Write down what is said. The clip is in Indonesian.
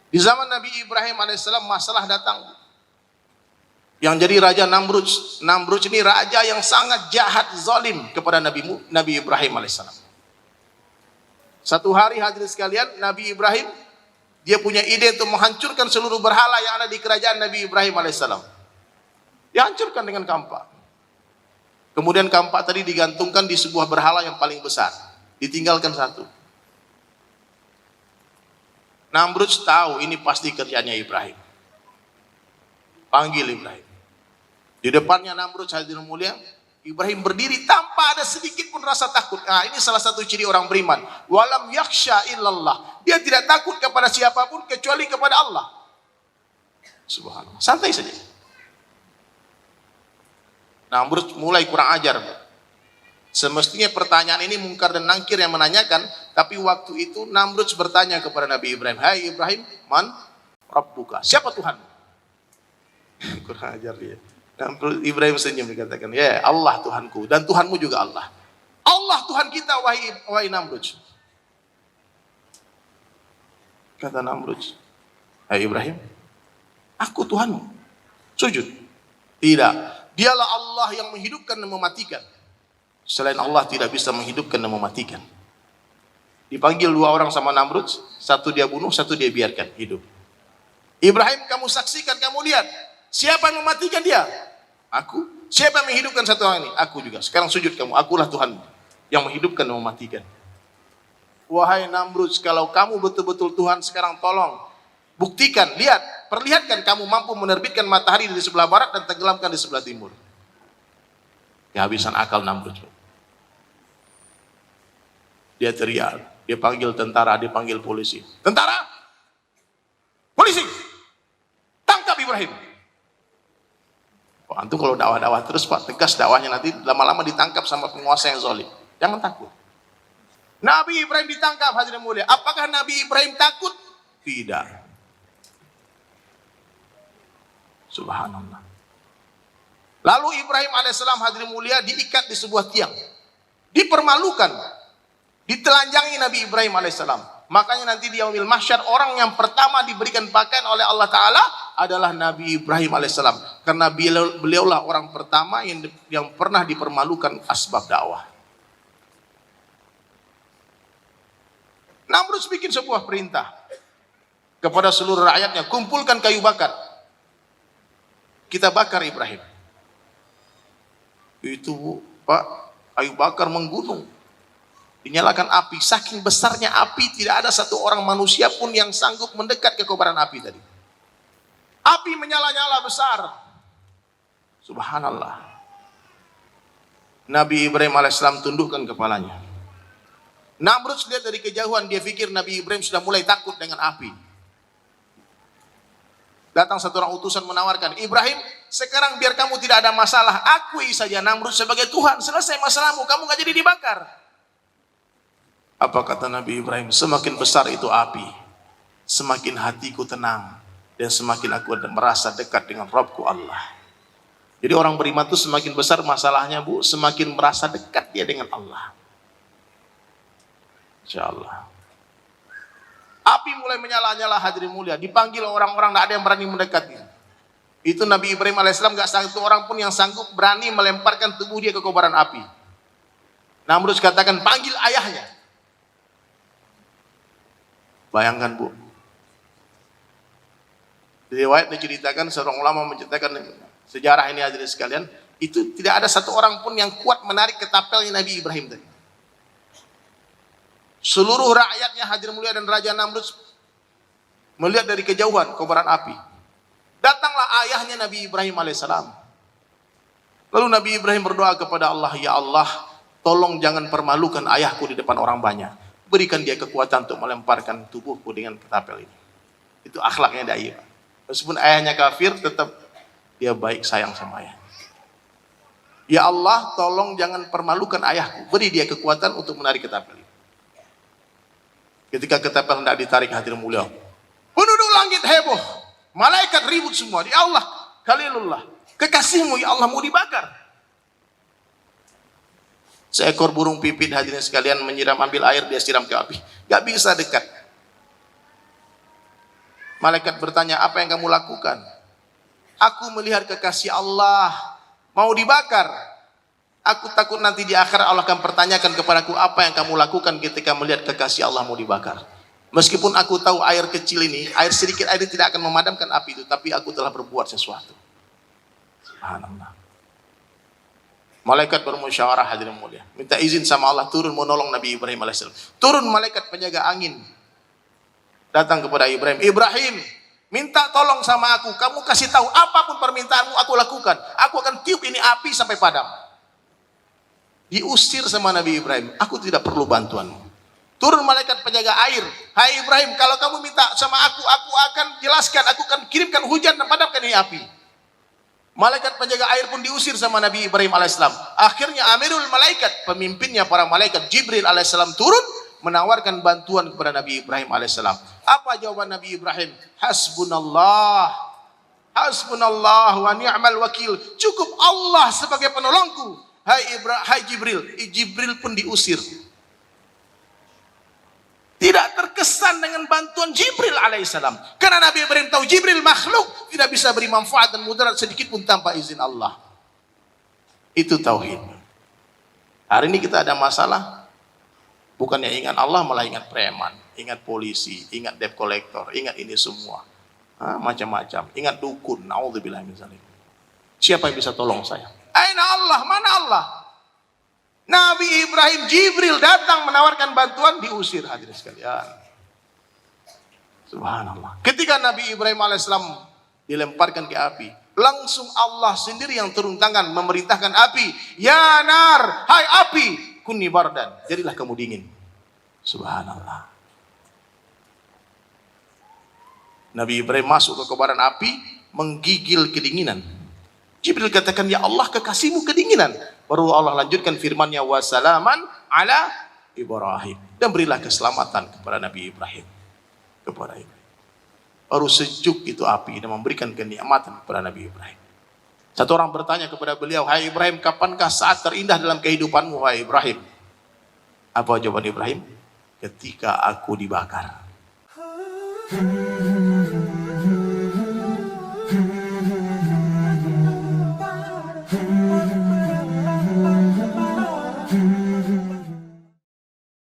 Di zaman Nabi Ibrahim alaihissalam masalah datang. Yang jadi raja Namrud. Namrud ini raja yang sangat jahat, zalim kepada Nabi Ibrahim alaihissalam. Satu hari hadirin sekalian, Nabi Ibrahim dia punya ide untuk menghancurkan seluruh berhala yang ada di kerajaan Nabi Ibrahim alaihissalam. Dihancurkan dengan kampak. Kemudian kampak tadi digantungkan di sebuah berhala yang paling besar. Ditinggalkan satu. Namrud tahu ini pasti kerjanya Ibrahim. Panggil Ibrahim. Di depannya Namrud hadirin mulia, Ibrahim berdiri tanpa ada sedikit pun rasa takut. Nah, ini salah satu ciri orang beriman. Walam yakhsha illallah. Dia tidak takut kepada siapapun kecuali kepada Allah. Subhanallah. Santai saja. Namrud mulai kurang ajar. Semestinya pertanyaan ini Mungkar dan Nangkir yang menanyakan, tapi waktu itu Namrud bertanya kepada Nabi Ibrahim, "Hai Ibrahim, man rabbuka?" Siapa Tuhan? Kurang ajar dia. Namrud Ibrahim senyum dikatakan, "Ya, Allah Tuhanku dan Tuhanmu juga Allah." Allah Tuhan kita wahai Namrud. Kata Namrud, "Hai Ibrahim, aku Tuhanmu." Sujud. Tidak. Dialah Allah yang menghidupkan dan mematikan. Selain Allah tidak bisa menghidupkan dan mematikan. Dipanggil dua orang sama Namrud, satu dia bunuh, satu dia biarkan hidup. Ibrahim, kamu saksikan, kamu lihat. Siapa yang mematikan dia? Aku. Siapa yang menghidupkan satu orang ini? Aku juga. Sekarang sujud kamu, akulah Tuhan yang menghidupkan dan mematikan. Wahai Namrud, kalau kamu betul-betul Tuhan, sekarang tolong buktikan, lihat, perlihatkan kamu mampu menerbitkan matahari di sebelah barat dan tenggelamkan di sebelah timur. Kehabisan akal Namrud. Dia teriak, dia panggil tentara, dia panggil polisi. Tentara, polisi, tangkap Ibrahim. Oh, antum kalau dakwah-dakwah terus Pak, tegas dakwahnya, nanti lama-lama ditangkap sama penguasa yang zalim. Jangan takut. Nabi Ibrahim ditangkap, hadirin mulia. Apakah Nabi Ibrahim takut? Tidak. Subhanallah. Lalu Ibrahim alaihissalam hadirin mulia diikat di sebuah tiang. Dipermalukan. Ditelanjangi Nabi Ibrahim alaihissalam. Makanya nanti di yaumil mahsyar orang yang pertama diberikan pakaian oleh Allah Ta'ala adalah Nabi Ibrahim alaihissalam. Karena beliaulah orang pertama yang pernah dipermalukan asbab dakwah. Namrud bikin sebuah perintah kepada seluruh rakyatnya, kumpulkan kayu bakar. Kita bakar Ibrahim. Itu Pak, kayu bakar menggunung. Dinyalakan api, saking besarnya api tidak ada satu orang manusia pun yang sanggup mendekat ke kobaran api tadi. Api menyala-nyala besar. Subhanallah. Nabi Ibrahim alaihissalam tundukkan kepalanya. Namrud lihat dari kejauhan, dia pikir Nabi Ibrahim sudah mulai takut dengan api. Datang satu orang utusan menawarkan, Ibrahim, sekarang biar kamu tidak ada masalah, akui saja Namrud sebagai Tuhan, selesai masalahmu, kamu gak jadi dibakar. Apa kata Nabi Ibrahim? Semakin besar itu api, semakin hatiku tenang, dan semakin aku merasa dekat dengan Rabbku Allah. Jadi orang beriman itu semakin besar masalahnya Bu, semakin merasa dekat dia dengan Allah. InsyaAllah. Api mulai menyala-nyala hadirin mulia. Dipanggil orang-orang, tidak ada yang berani mendekati. Itu Nabi Ibrahim alaihissalam gak satu orang pun yang sanggup berani melemparkan tubuh dia ke kobaran api. Namrud katakan, panggil ayahnya. Bayangkan Bu. Di riwayat diceritakan, seorang ulama menceritakan sejarah ini hadirin sekalian, itu tidak ada satu orang pun yang kuat menarik ketapelnya Nabi Ibrahim tadi. Seluruh rakyatnya hadirin mulia dan Raja Namrud melihat dari kejauhan kobaran api. Datanglah ayahnya Nabi Ibrahim alaihissalam. Lalu Nabi Ibrahim berdoa kepada Allah, ya Allah, tolong jangan permalukan ayahku di depan orang banyak. Berikan dia kekuatan untuk melemparkan tubuhku dengan ketapel ini. Itu akhlaknya dai. Meskipun ayahnya kafir, tetap dia baik sayang sama ayah. Ya Allah, tolong jangan permalukan ayahku. Beri dia kekuatan untuk menarik ketapel ini. Ketika ketapel hendak ditarik hadirin mulia, penduduk langit heboh, malaikat ribut semua. Ya Allah, Khalilullah, kekasihmu ya Allah mau dibakar. Seekor burung pipit hadirin sekalian menyiram, ambil air dia siram ke api, gak bisa dekat. Malaikat bertanya, apa yang kamu lakukan? Aku melihat kekasih Allah mau dibakar. Aku takut nanti di akhirat Allah akan pertanyakan kepadaku, apa yang kamu lakukan ketika melihat kekasih Allah mau dibakar. Meskipun aku tahu air kecil ini, air sedikit air ini tidak akan memadamkan api itu, tapi aku telah berbuat sesuatu. Subhanallah. Malaikat bermusyawarah, hadirin mulia, minta izin sama Allah turun menolong Nabi Ibrahim alaihissalam. Turun malaikat penjaga angin, datang kepada Ibrahim. Ibrahim, minta tolong sama aku. Kamu kasih tahu apapun permintaanmu, aku lakukan. Aku akan tiup ini api sampai padam. Diusir sama Nabi Ibrahim. Aku tidak perlu bantuanmu. Turun malaikat penjaga air. Hai Ibrahim, kalau kamu minta sama aku akan jelaskan. Aku akan kirimkan hujan dan padamkan ini api. Malaikat penjaga air pun diusir sama Nabi Ibrahim alaihissalam. Akhirnya Amirul Malaikat, pemimpinnya para malaikat, Jibril alaihissalam turun menawarkan bantuan kepada Nabi Ibrahim alaihissalam. Apa jawaban Nabi Ibrahim? Hasbunallah, hasbunallah wa ni'mal wakil. Cukup Allah sebagai penolongku. Hai Jibril. Jibril pun diusir. Tidak terkesan dengan bantuan Jibril alaihissalam. Karena Nabi Ibrahim tahu Jibril makhluk, tidak bisa beri manfaat dan mudarat sedikit pun tanpa izin Allah. Itu tauhid. Hari ini kita ada masalah, bukannya ingat Allah malah ingat preman, ingat polisi, ingat debt collector, ingat ini semua. Macam-macam. Ingat dukun. Naudzubillah min dzalik. Siapa yang bisa tolong saya? Aina Allah? Mana Allah? Nabi Ibrahim, Jibril datang menawarkan bantuan, diusir, hadirin sekalian. Subhanallah. Ketika Nabi Ibrahim alaihissalam dilemparkan ke api, langsung Allah sendiri yang turun tangan memerintahkan api, ya nar, hai api, kuni bardan, jadilah kamu dingin. Subhanallah. Nabi Ibrahim masuk ke kobaran api, menggigil kedinginan. Jibril katakan, ya Allah, kekasihmu kedinginan. Baru Allah lanjutkan firman-Nya, wassalaman ala Ibrahim, dan berilah keselamatan kepada Nabi Ibrahim. Kepada Ibrahim. Baru sejuk itu api dan memberikan kenikmatan kepada Nabi Ibrahim. Satu orang bertanya kepada beliau, hai Ibrahim, kapankah saat terindah dalam kehidupanmu, hai Ibrahim? Apa jawaban Ibrahim? Ketika aku dibakar.